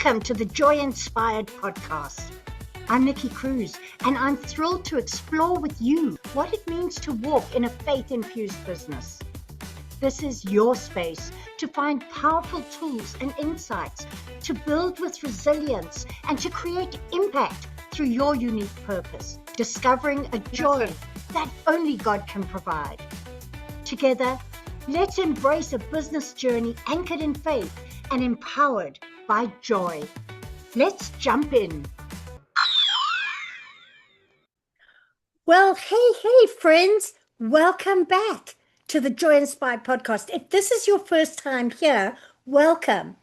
Welcome to the Joy Inspired podcast. I'm Nikki Cruise, and I'm thrilled to explore with you what it means to walk in a faith-infused business. This is your space to find powerful tools and insights, to build with resilience, and to create impact through your unique purpose, discovering a joy that only God can provide. Together, let's embrace a business journey anchored in faith and empowered by joy. Let's jump in. Well, hey, friends. Welcome back to the Joy Inspired podcast. If this is your first time here, welcome.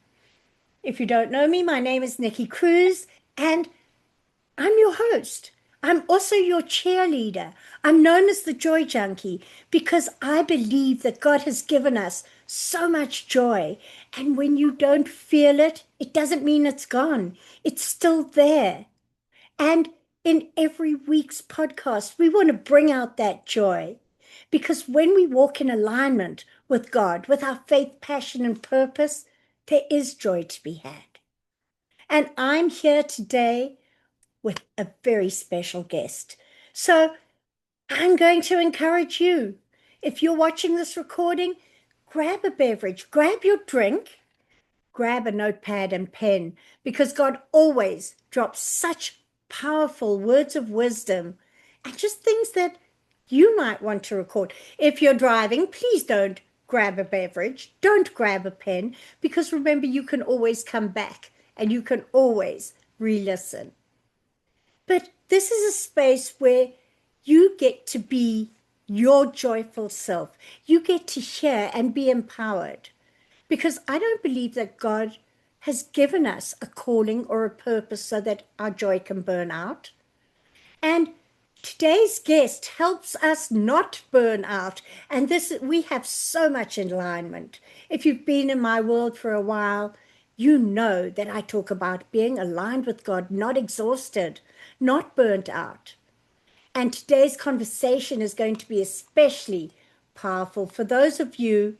If you don't know me, my name is Nikki Cruise, and I'm your host. I'm also your cheerleader. I'm known as the Joy Junkie because I believe that God has given us so much joy. And when you don't feel it, it doesn't mean it's gone. It's still there. And in every week's podcast, we want to bring out that joy. Because when we walk in alignment with God, with our faith, passion, and purpose, there is joy to be had. And I'm here today with a very special guest. So I'm going to encourage you, if you're watching this recording, grab a beverage, grab your drink, grab a notepad and pen, because God always drops such powerful words of wisdom and just things that you might want to record. If you're driving, please don't grab a beverage, don't grab a pen, because remember, you can always come back and you can always re-listen. But this is a space where you get to be your joyful self. You get to hear and be empowered. Because I don't believe that God has given us a calling or a purpose so that our joy can burn out. And today's guest helps us not burn out. And we have so much alignment. If you've been in my world for a while, you know that I talk about being aligned with God, not exhausted, not burnt out. And today's conversation is going to be especially powerful for those of you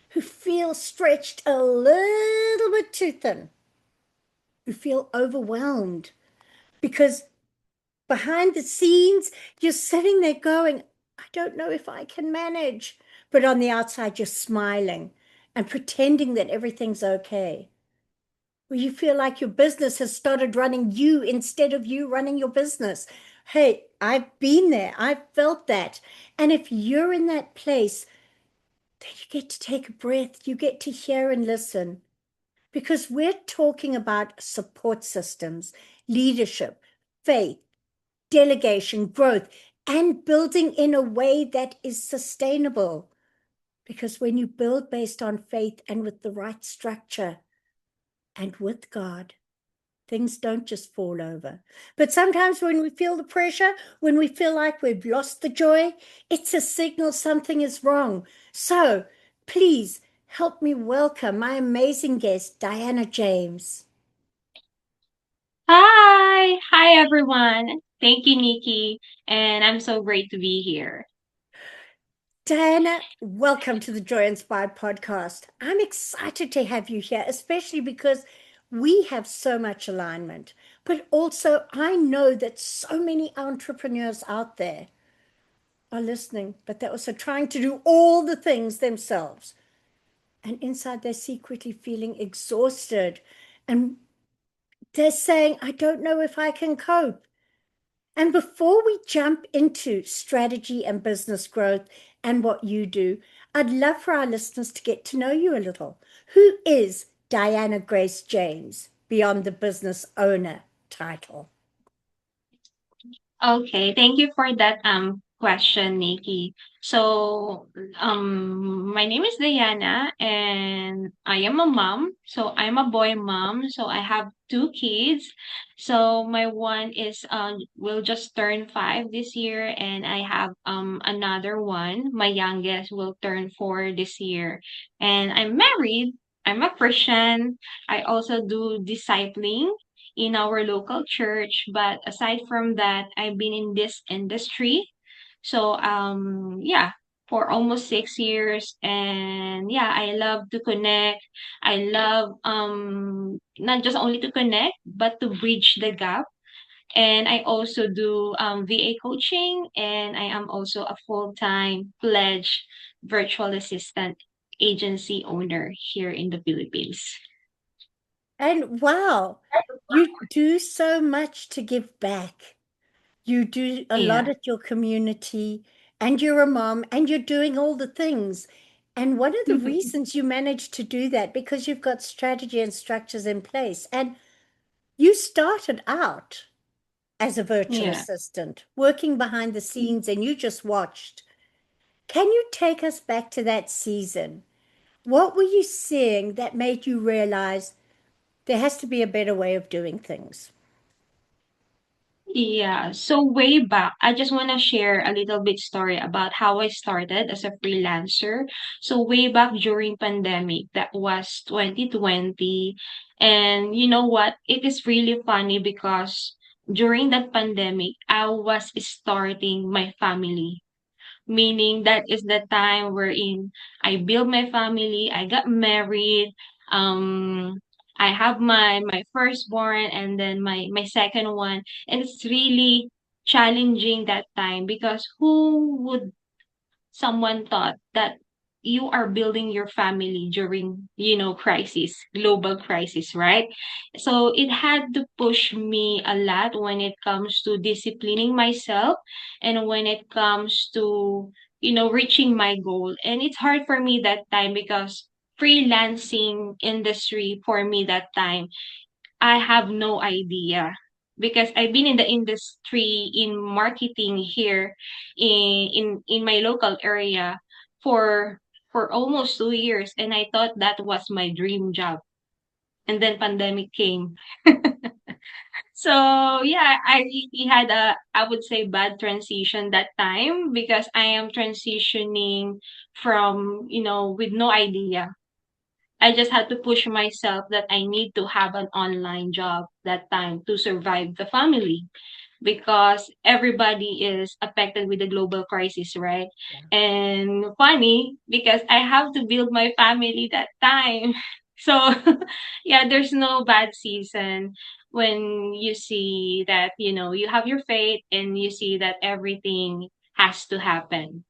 who feel stretched a little bit too thin, who feel overwhelmed because behind the scenes, you're sitting there going, I don't know if I can manage. But on the outside, you're smiling and pretending that everything's okay. Where you feel like your business has started running you instead of you running your business. Hey, I've been there. I've felt that. And if you're in that place, then you get to take a breath. You get to hear and listen. Because we're talking about support systems, leadership, faith, delegation, growth, and building in a way that is sustainable. Because when you build based on faith and with the right structure, and with God, things don't just fall over. But sometimes when we feel the pressure, when we feel like we've lost the joy, it's a signal something is wrong. So please help me welcome my amazing guest, Diana James. Hi everyone. Thank you, Nikki, and I'm so great to be here. Diana, welcome to the Joy Inspired podcast. I'm excited to have you here, especially because we have so much alignment, but also I know that so many entrepreneurs out there are listening, but they're also trying to do all the things themselves. And inside, they're secretly feeling exhausted. And they're saying, I don't know if I can cope. And before we jump into strategy and business growth and what you do, I'd love for our listeners to get to know you a little. Who is Diana Grace James beyond the business owner title? Okay, thank you for that question, Nikki. So my name is Diana and I am a mom. So I'm a boy mom. So I have two kids. So my one is will just turn 5 this year, and I have another one. My youngest will turn 4 this year. And I'm married. I'm a Christian. I also do discipling in our local church. But aside from that, I've been in this industry. So yeah. for almost 6 years. And yeah, I love to connect. I love not just only to connect, but to bridge the gap. And I also do VA coaching, and I am also a full-time pledged virtual assistant agency owner here in the Philippines. And wow, you do so much to give back. You do a lot Yeah. at your community, and you're a mom, and you're doing all the things. And one of the reasons you managed to do that, because you've got strategy and structures in place. And you started out as a virtual Yeah. assistant, working behind the scenes, and you just watched. Can you take us back to that season? What were you seeing that made you realize there has to be a better way of doing things? Yeah. So way back, I just want to share a little bit story about how I started as a freelancer. So way back during pandemic, that was 2020. And you know what? It is really funny because during that pandemic, I was starting my family, meaning that is the time wherein I build my family, I got married, um, I have my firstborn and then my second one, and it's really challenging that time because who would someone thought that you are building your family during, crisis, global crisis, right? So it had to push me a lot when it comes to disciplining myself and when it comes to, reaching my goal. And it's hard for me that time because freelancing industry for me that time, I have no idea because I've been in the industry in marketing here in my local area for for almost 2 years, and I thought that was my dream job. And then pandemic came. So yeah, I really had a, I would say, bad transition that time because I am transitioning from, with no idea. I just had to push myself that I need to have an online job that time to survive the family because everybody is affected with the global crisis, right? And funny because I have to build my family that time. So yeah, there's no bad season when you see that, you have your faith and you see that everything has to happen.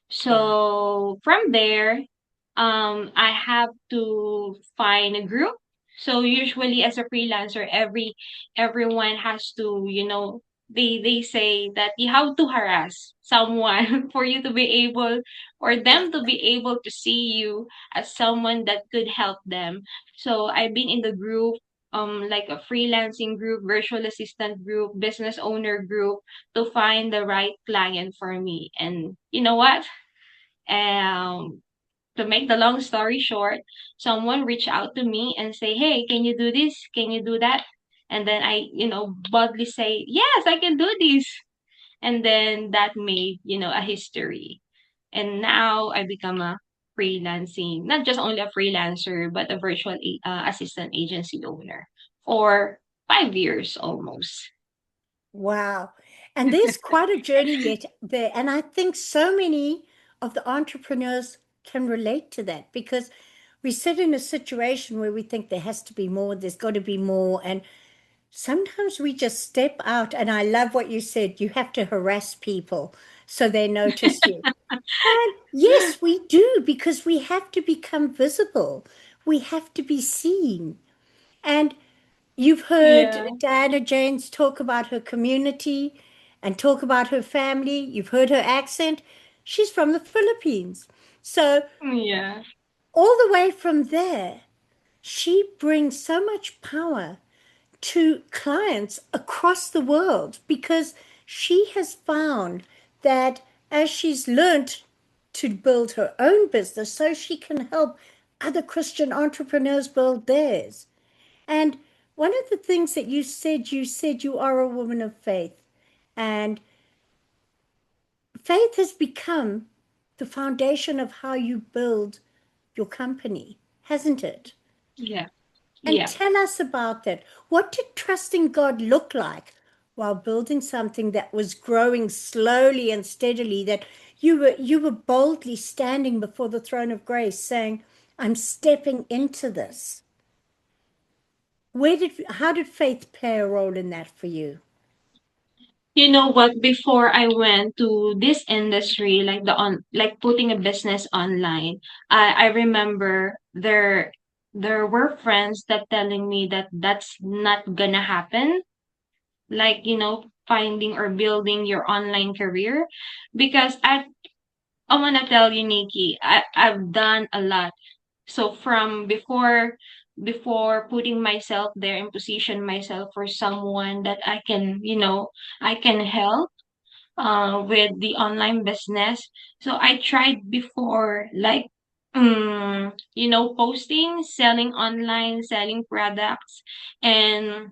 Yeah, So from there, I have to find a group. So usually as a freelancer, everyone has to, they say that you have to harass someone for you to be able or yeah. them to be able to see you as someone that could help them. So I've been in the group, like a freelancing group, virtual assistant group, business owner group to find the right client for me. And you know what? Um, to make the long story short, someone reached out to me and say, "Hey, can you do this? Can you do that?" And then I, boldly say, "Yes, I can do this." And then that made, a history. And now I become a freelancing, not just only a freelancer, but a virtual assistant agency owner for 5 years almost. Wow. And there's quite a journey yet there. And I think so many of the entrepreneurs can relate to that because we sit in a situation where we think there has to be more, there's got to be more. And sometimes we just step out. And I love what you said, you have to harass people so they notice you. And yes, we do because we have to become visible, we have to be seen. And you've heard Yeah, Diana James talk about her community and talk about her family. You've heard her accent. She's from the Philippines. So, yeah, all the way from there, she brings so much power to clients across the world because she has found that as she's learned to build her own business, so she can help other Christian entrepreneurs build theirs. And one of the things that you said you are a woman of faith. And faith has become the foundation of how you build your company, hasn't it? yeah, And yeah. tell us about that. What did trusting God look like while building something that was growing slowly and steadily that You were boldly standing before the throne of grace saying, I'm stepping into this. How did faith play a role in that for you? You know what? Before I went to this industry, like like putting a business online, I remember there were friends that telling me that that's not gonna happen. Like, finding or building your online career, because I wanna tell you, Nikki, I've done a lot. So from before putting myself there and position myself for someone that I can help with the online business. So I tried before, like, posting, selling online, selling products, and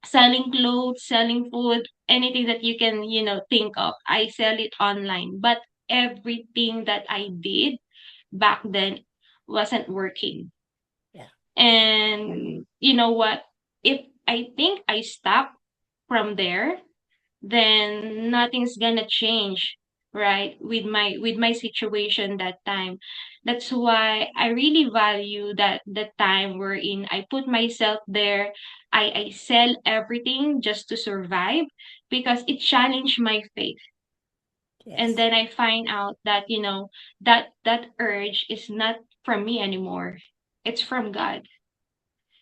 selling clothes, selling food, anything that you can, think of. I sell it online. But everything that I did back then wasn't working. Yeah. And you know what? If I think I stop from there, then nothing's gonna change, right, with my situation that time. That's why I really value that the time wherein I put myself there. I sell everything just to survive, because it challenged my faith. And Yes. then I find out that that urge is not from me anymore. It's from God.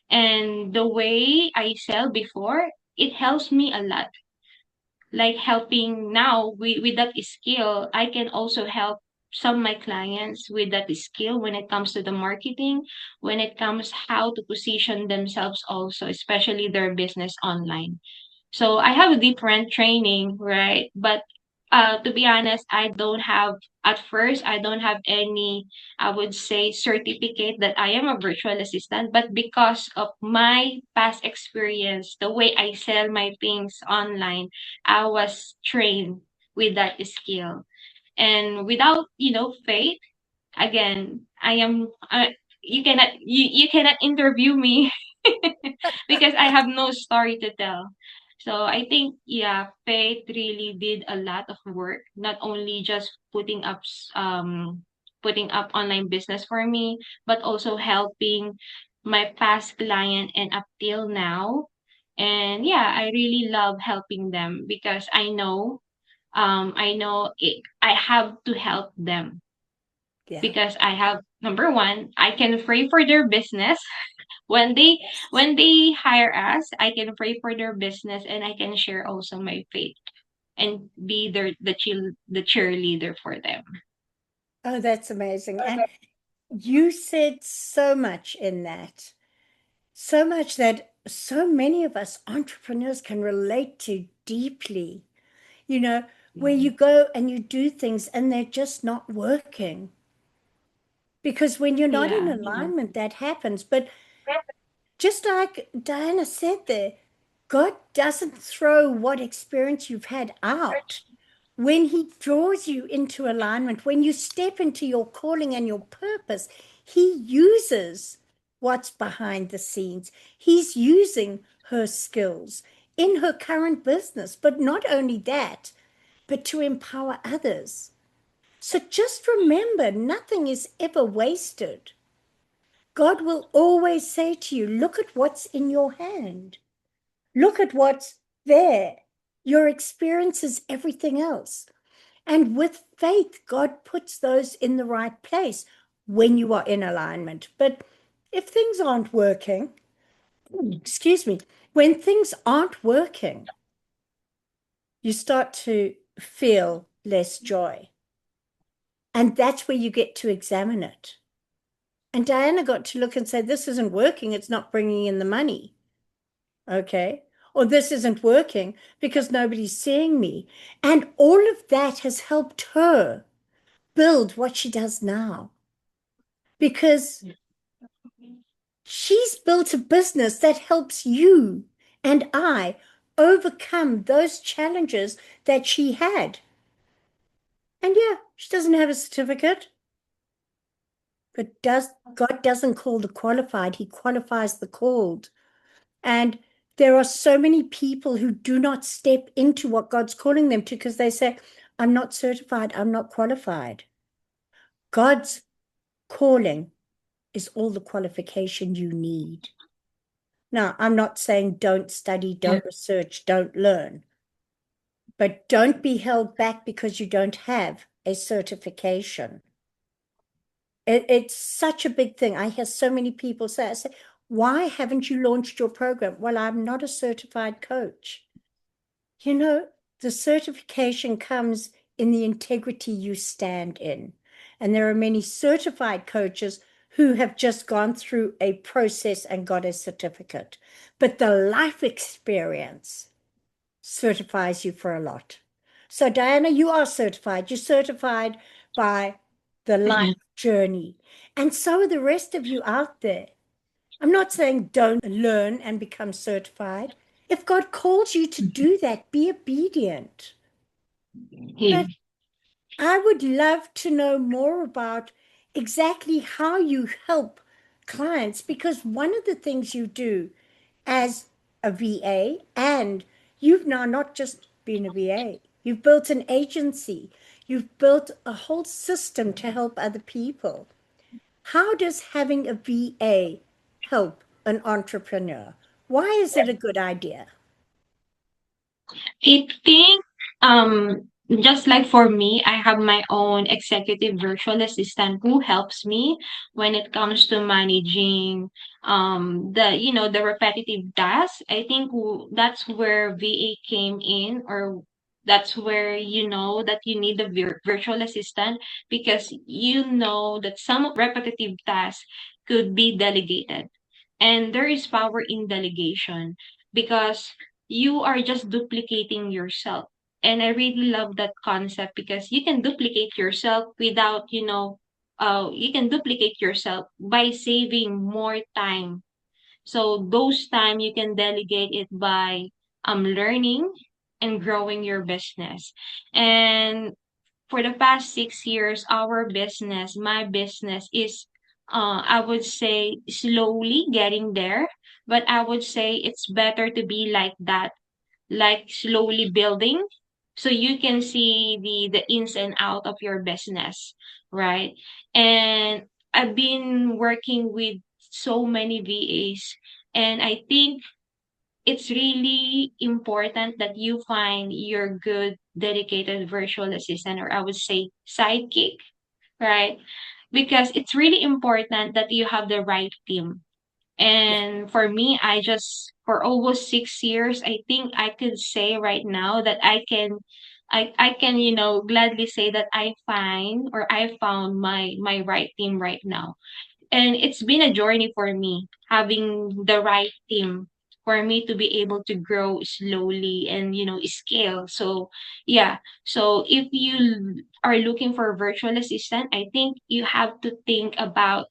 And the way I sell before, it helps me a lot, like helping now with that skill. I can also help some of my clients with that skill when it comes to the marketing, when it comes how to position themselves also, especially their business online. So I have a different training, right? But to be honest, at first, I don't have any, I would say, certificate that I am a virtual assistant. But because of my past experience, the way I sell my things online, I was trained with that skill. And without, faith, again, you cannot interview me because I have no story to tell. So I think, yeah, Faith really did a lot of work, not only just putting up online business for me, but also helping my past client and up till now. And yeah, I really love helping them because I know I have to help them, Yeah. because I have, number one, I can pray for their business. when they Yes. when they hire us, I can pray for their business, and I can share also my faith and be the cheerleader for them. Oh, that's amazing. And you said so much in that, so much that so many of us entrepreneurs can relate to deeply. You know, where you go and you do things and they're just not working. Because when you're not in Yeah. alignment, that happens. But just like Diana said there, God doesn't throw what experience you've had out. When He draws you into alignment, when you step into your calling and your purpose, He uses what's behind the scenes. He's using her skills in her current business, but not only that, but to empower others. So just remember, nothing is ever wasted. God will always say to you, look at what's in your hand. Look at what's there. Your experience is everything else. And with faith, God puts those in the right place when you are in alignment. But if things aren't working, excuse me, when things aren't working, you start to feel less joy. And that's where you get to examine it. And Diana got to look and say, this isn't working. It's not bringing in the money. Okay. Or this isn't working because nobody's seeing me. And all of that has helped her build what she does now because she's built a business that helps you and I overcome those challenges that she had. And yeah, she doesn't have a certificate, but God doesn't call the qualified, He qualifies the called. And there are so many people who do not step into what God's calling them to because they say, I'm not certified, I'm not qualified. God's calling is all the qualification you need. Now, I'm not saying don't study, Yeah. don't research, don't learn, but don't be held back because you don't have a certification. It's such a big thing. I hear so many people say, I say, why haven't you launched your program? Well, I'm not a certified coach. You know, the certification comes in the integrity you stand in. And there are many certified coaches who have just gone through a process and got a certificate. But the life experience certifies you for a lot. So, Diana, you are certified. You're certified by the life Mm-mm. journey. And so are the rest of you out there. I'm not saying don't learn and become certified. If God calls you to do that, be obedient. Yeah. But I would love to know more about exactly how you help clients because one of the things you do as a VA, and you've now not just been a VA, you've built an agency, you've built a whole system to help other people. How does having a VA help an entrepreneur? Why is it a good idea? I think just like for me, I have my own executive virtual assistant who helps me when it comes to managing the repetitive tasks. I think that's where VA came in, or that's where you know that you need a virtual assistant, because you know that some repetitive tasks could be delegated, and there is power in delegation because you are just duplicating yourself. And I really love that concept because you can duplicate yourself without, you can duplicate yourself by saving more time. So those time you can delegate it by learning and growing your business. And for the past 6 years, my business is, I would say, slowly getting there. But I would say it's better to be like that, like slowly building, so you can see the ins and out of your business, right? And I've been working with so many VAs, and I think it's really important that you find your good dedicated virtual assistant, or I would say sidekick, right? Because it's really important that you have the right team. Yeah, And for me, for almost 6 years, I think I could say right now that I can, gladly say that I found my right team right now. And it's been a journey for me having the right team for me to be able to grow slowly and scale. So yeah, so if you are looking for a virtual assistant, I think you have to think about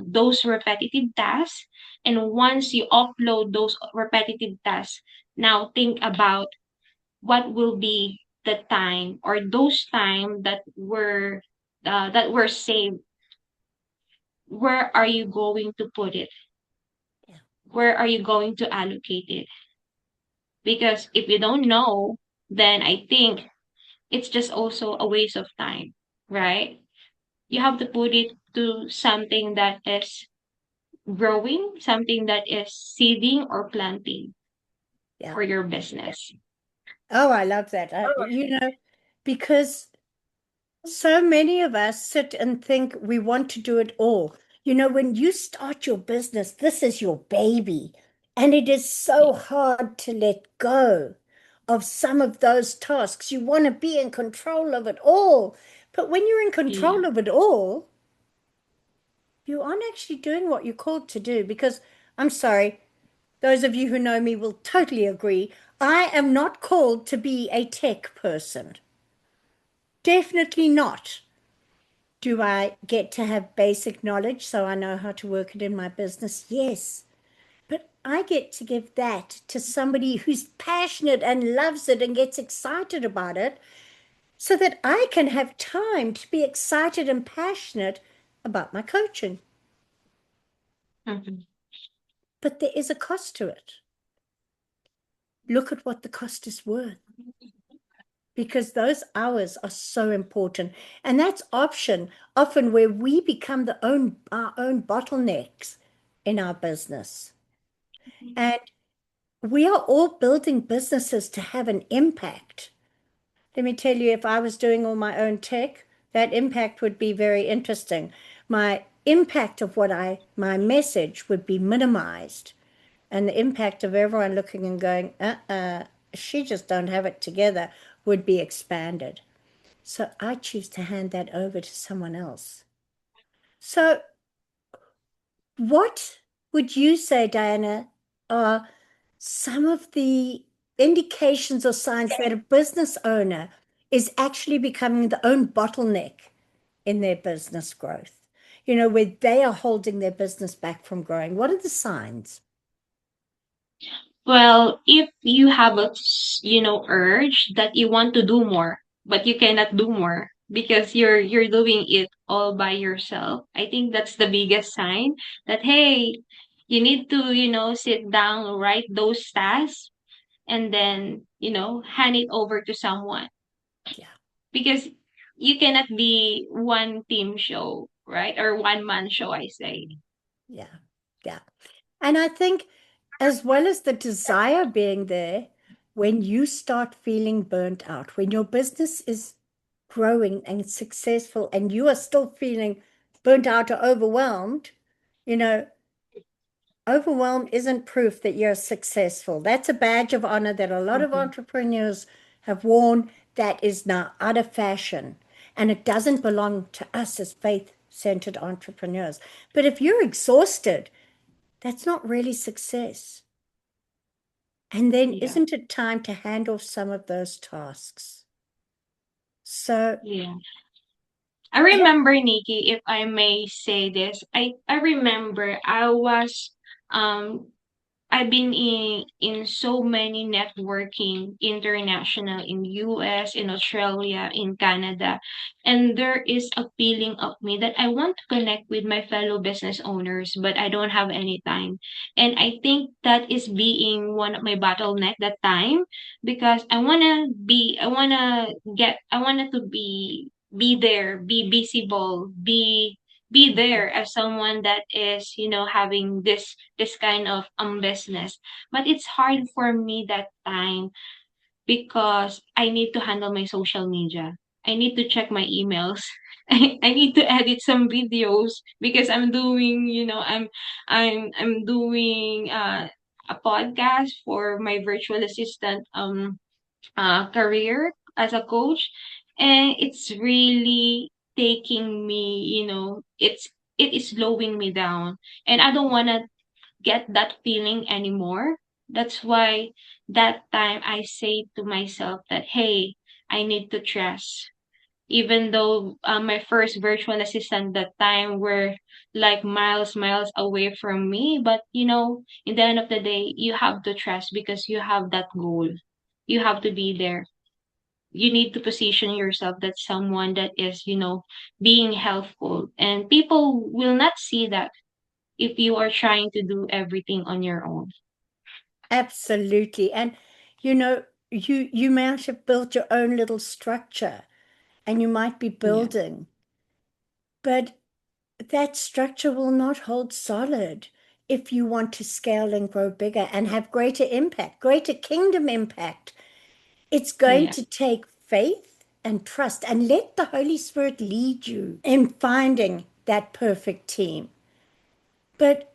those repetitive tasks. And once you upload those repetitive tasks, now think about what will be the time, or those time that were saved. Where are you going to put it? yeah, Where are you going to allocate it? Because if you don't know, then I think it's just also a waste of time, right? You have to put it to something that is growing, something that is seeding or planting yeah. for your business. Oh, I love that. Because so many of us sit and think we want to do it all. When you start your business, this is your baby, and it is so hard to let go of some of those tasks. You want to be in control of it all. But when you're in Yeah. control of it all, you aren't actually doing what you're called to do. Because I'm sorry, those of you who know me will totally agree. I am not called to be a tech person. Definitely not. Do I get to have basic knowledge so I know how to work it in my business? Yes. But I get to give that to somebody who's passionate and loves it and gets excited about it so that I can have time to be excited and passionate about my coaching. Mhm. But there is a cost to it. Look at what the cost is worth. because those hours are so important. And that's often where we become our own bottlenecks in our business. And we are all building businesses to have an impact. Let me tell you, if I was doing all my own tech, that impact would be very interesting. My impact of my message would be minimized, and the impact of everyone looking and going, she just don't have it together, would be expanded. So I choose to hand that over to someone else. So, what would you say, Diana, are some of the indications or signs that a business owner is actually becoming the own bottleneck in their business growth? Where they are holding their business back from growing. What are the signs? Well, if you have urge that you want to do more, but you cannot do more because you're doing it all by yourself, I think that's the biggest sign that, hey, you need to, sit down, write those tasks, and then, hand it over to someone Yeah, because you cannot be one team show, right? Or one man show, I say. yeah, yeah. And I think, as well as the desire being there, when you start feeling burnt out, when your business is growing and successful and you are still feeling burnt out or overwhelmed, you know, overwhelm isn't proof that you're successful. That's a badge of honor that a lot of Mhm. entrepreneurs have worn that is now out of fashion. And it doesn't belong to us as faith-centered entrepreneurs. But if you're exhausted, that's not really success. And then Yeah. isn't it time to hand off some of those tasks? So, Yeah. I yeah, remember, Nikki, if I may say this, I remember I've been in so many networking international in US, in Australia, in Canada, and there is a feeling of me that I want to connect with my fellow business owners, but I don't have any time. And I think that is being one of my bottleneck that time because I wanted to be there, be visible, be there as someone that is, having this kind of business. But it's hard for me that time because I need to handle my social media. I need to check my emails. I need to edit some videos because I'm doing a podcast for my virtual assistant career as a coach, and it's really taking me, it is slowing me down, and I don't want to get that feeling anymore. That's why that time I say to myself that, hey, I need to trust. Even though my first virtual assistant that time were like miles away from me, but in the end of the day, you have to trust because you have that goal. You have to be there. You need to position yourself that someone that is, being helpful. And people will not see that if you are trying to do everything on your own. absolutely. And you know, you might have built your own little structure and you might be Yeah. building, but that structure will not hold solid if you want to scale and grow bigger and have greater impact, greater kingdom impact. It's going Yeah. to take faith and trust and let the Holy Spirit lead you in finding that perfect team. But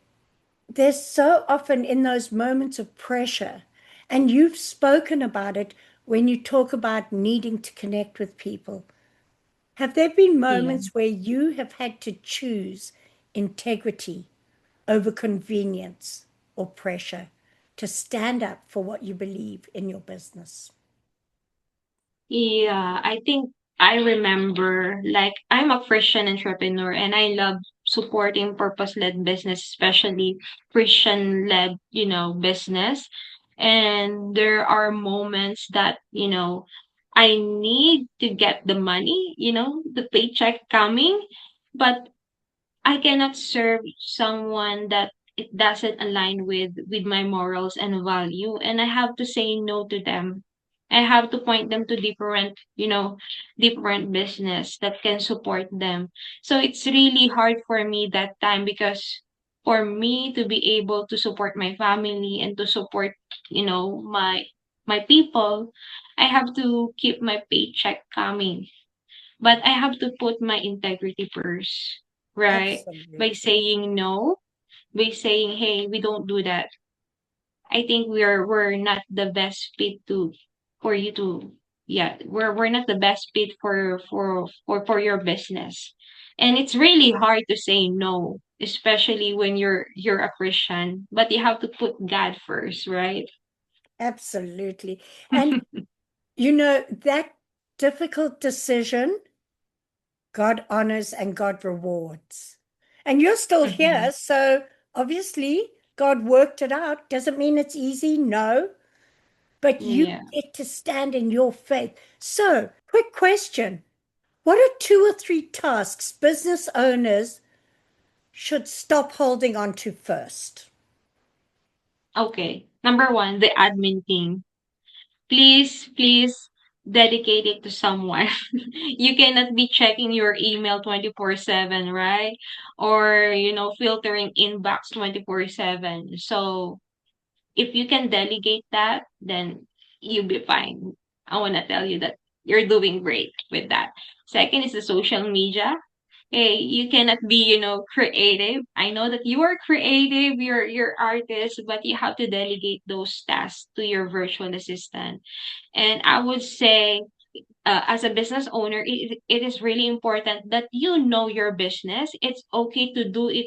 there's so often in those moments of pressure, and you've spoken about it when you talk about needing to connect with people. Have there been Yeah. moments where you have had to choose integrity over convenience or pressure to stand up for what you believe in your business? Yeah, I think I remember, like, I'm a Christian entrepreneur and I love supporting purpose-led business, especially Christian-led, business. And there are moments that, I need to get the money, the paycheck coming, but I cannot serve someone that it doesn't align with my morals and value, and I have to say no to them I have to point them to different, different business that can support them. So it's really hard for me that time because for me to be able to support my family and to support, my people, I have to keep my paycheck coming. But I have to put my integrity first, right? By Absolutely. saying no, by saying, hey, we don't do that. I think we're not the best fit to for you to yeah, we're not the best fit for your business. And it's really hard to say no, especially when you're a Christian, but you have to put God first, right? Absolutely. And that difficult decision, God honors and God rewards. And you're still Mhm. here, so obviously God worked it out. Doesn't mean it's easy, no, but you Yeah. get to stand in your faith. So, quick question. What are two or three tasks business owners should stop holding on to first? Okay. Number one, the admin thing. Please dedicate it to someone. You cannot be checking your email 24/7, right? Or, filtering inbox 24/7. So if you can delegate that, then you'll be fine. I want to tell you that you're doing great with that. Second is the social media. Hey, you cannot be, creative. I know that you are creative, you're artist, but you have to delegate those tasks to your virtual assistant. And I would say, as a business owner, it is really important that you know your business. It's okay to do it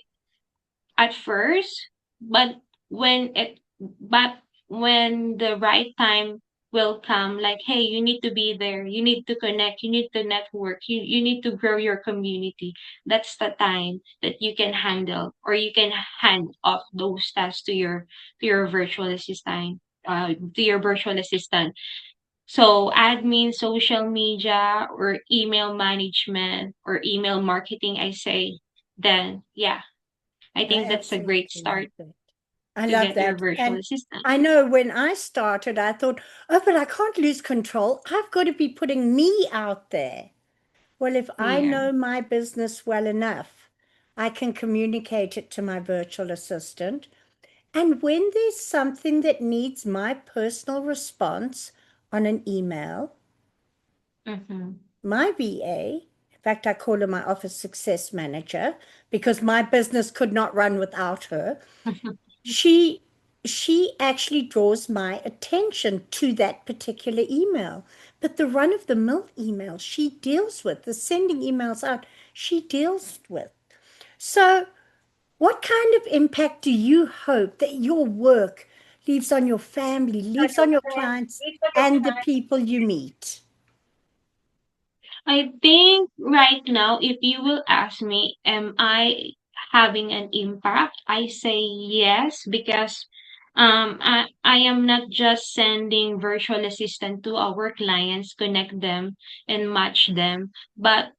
at first, but when it but when the right time will come, like, hey, you need to be there, you need to connect, you need to network, you need to grow your community. That's the time that you can handle or you can hand off those tasks to your virtual assistant, so admin, social media, or email management, or email marketing, I say, then yeah, I I think that's a great absolutely love start that. I to love get your that. virtual And assistant. I know when I started, I thought, oh, but I can't lose control. I've got to be putting me out there. Well, if I Yeah. know my business well enough, I can communicate it to my virtual assistant. And when there's something that needs my personal response on an email, Mhm. my VA, in fact, I call her my office success manager because my business could not run without her. She she actually draws my attention to that particular email. But the run of the mill email she deals with, the sending emails out, she deals with. So, what kind of impact do you hope that your work leaves on your family, leaves on your clients, and the people you meet? I think right now, if you will ask me, am I having an impact? I say yes, because I am not just sending virtual assistant to our clients, connect them and match them, but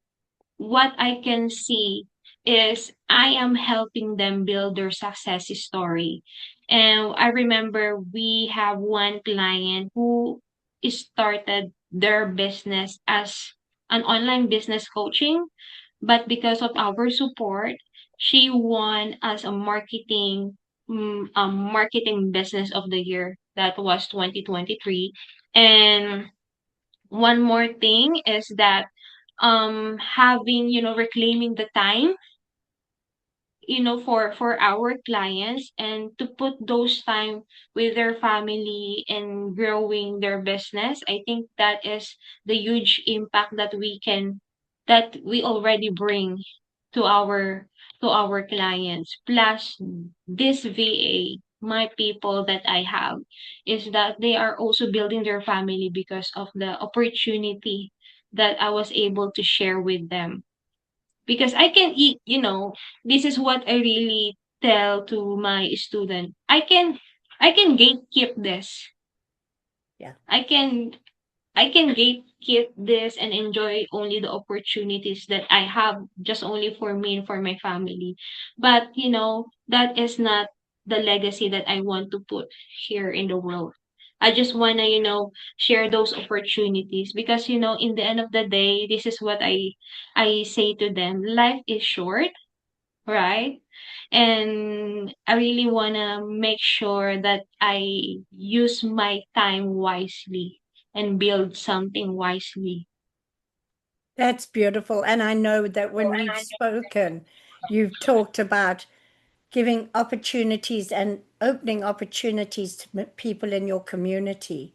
what I can see is I am helping them build their success story. And I remember we have one client who started their business as an online business coaching, but because of our support, she won as a marketing business of the year. That was 2023. And one more thing is that having, reclaiming the time, for our clients, and to put those time with their family and growing their business. I think that is the huge impact that we already bring to our clients. Plus, this VA, my people that I have, is that they are also building their family because of the opportunity that I was able to share with them. Because I can eat, this is what I really tell to my student. I can gatekeep this. Yeah. I can I can gatekeep this and enjoy only the opportunities that I have, just only for me and for my family. But that is not the legacy that I want to put here in the world. I just want to, share those opportunities because, in the end of the day, this is what I say to them. Life is short, right? And I really want to make sure that I use my time wisely and build something wisely. That's beautiful. And I know that when we've spoken, you've talked about giving opportunities and opening opportunities to people in your community.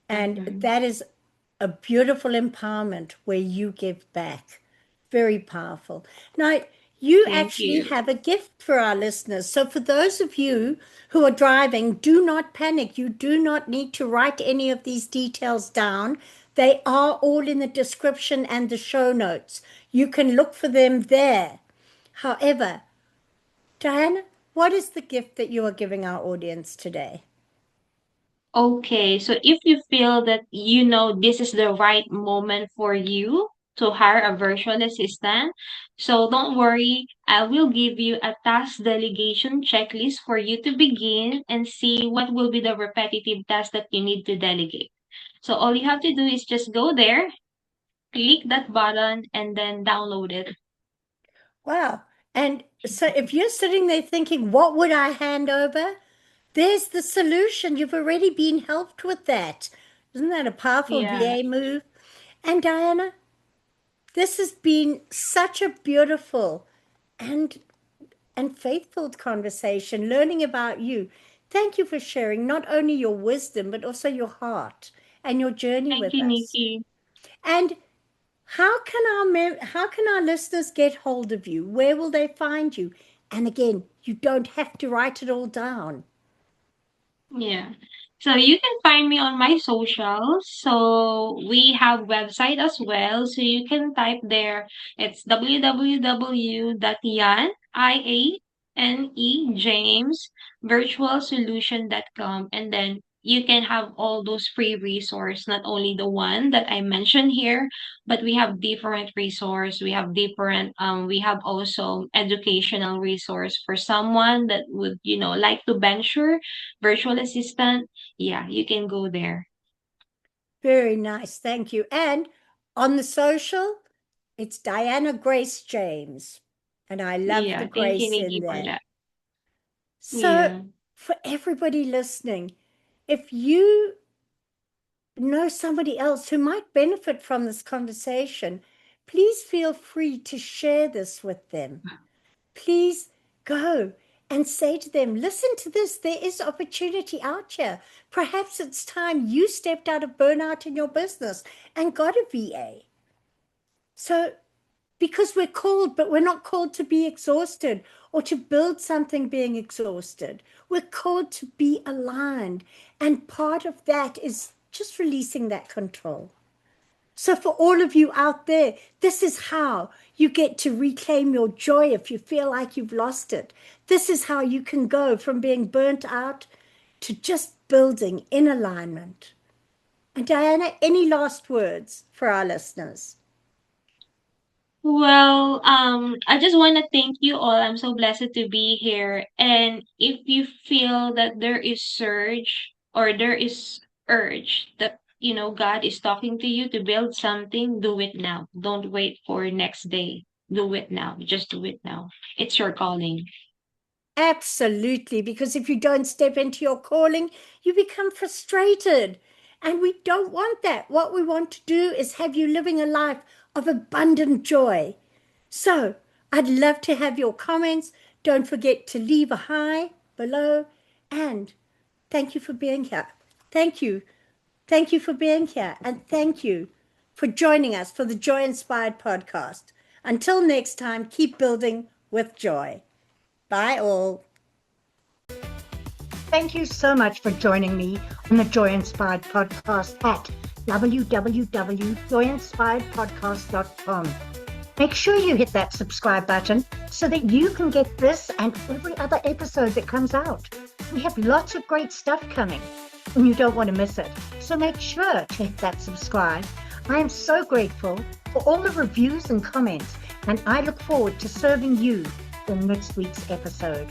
And Mhm. that is a beautiful empowerment where you give back. Very powerful. Now, you Thank actually you. have a gift for our listeners. So, for those of you who are driving, do not panic. You do not need to write any of these details down. They are all in the description and the show notes. You can look for them there. However, Diana, what is the gift that you are giving our audience today? Okay, so if you feel that this is the right moment for you to hire a virtual assistant, so don't worry, I will give you a task delegation checklist for you to begin and see what will be the repetitive tasks that you need to delegate. So all you have to do is just go there, click that button, and then download it. Wow. And so if you're sitting there thinking, what would I hand over? There's the solution. You've already been helped with that. Isn't that a powerful Yeah. VA move? And Diana, this has been such a beautiful and faithful conversation, learning about you. Thank you for sharing not only your wisdom, but also your heart and your journey Thank with you, us. Nikki. And how can our listeners get hold of you? Where will they find you? And again, you don't have to write it all down. Yeah. So you can find me on my socials. So we have website as well. So you can type there. It's www.iane, I-A-N-E, James, virtualsolution.com. And then you can have all those free resource, not only the one that I mentioned here, but we have different resource. We have also educational resource for someone that would, like to venture virtual assistant, yeah, you can go there. Very nice. Thank you. And on the social, it's Diana Grace James. And I love the Yeah, thank you, grace in Nikki, for there. that. So, Yeah. for everybody listening, if you know somebody else who might benefit from this conversation, please feel free to share this with them. Please go and say to them, listen to this. There is opportunity out here. Perhaps it's time you stepped out of burnout in your business and got a VA. So, because we're called, but we're not called to be exhausted or to build something being exhausted. We're called to be aligned. And part of that is just releasing that control. So, for all of you out there, this is how you get to reclaim your joy if you feel like you've lost it. This is how you can go from being burnt out to just building in alignment. And Diana, any last words for our listeners? Well, I just want to thank you all. I'm so blessed to be here. And if you feel that there is surge or there is urge that, God is talking to you to build something, do it now. Don't wait for next day. Do it now. Just do it now. It's your calling. Absolutely, because if you don't step into your calling, you become frustrated. And we don't want that. What we want to do is have you living a life of abundant joy. So I'd love to have your comments. Don't forget to leave a hi below. And thank you for being here. Thank you. Thank you for being here. And thank you for joining us for the Joy Inspired podcast. Until next time, keep building with joy. Bye, all. Thank you so much for joining me on the Joy Inspired podcast at www.joyinspiredpodcast.com. Make sure you hit that subscribe button so that you can get this and every other episode that comes out. We have lots of great stuff coming and you don't want to miss it. So make sure to hit that subscribe. I am so grateful for all the reviews and comments, and I look forward to serving you in next week's episode.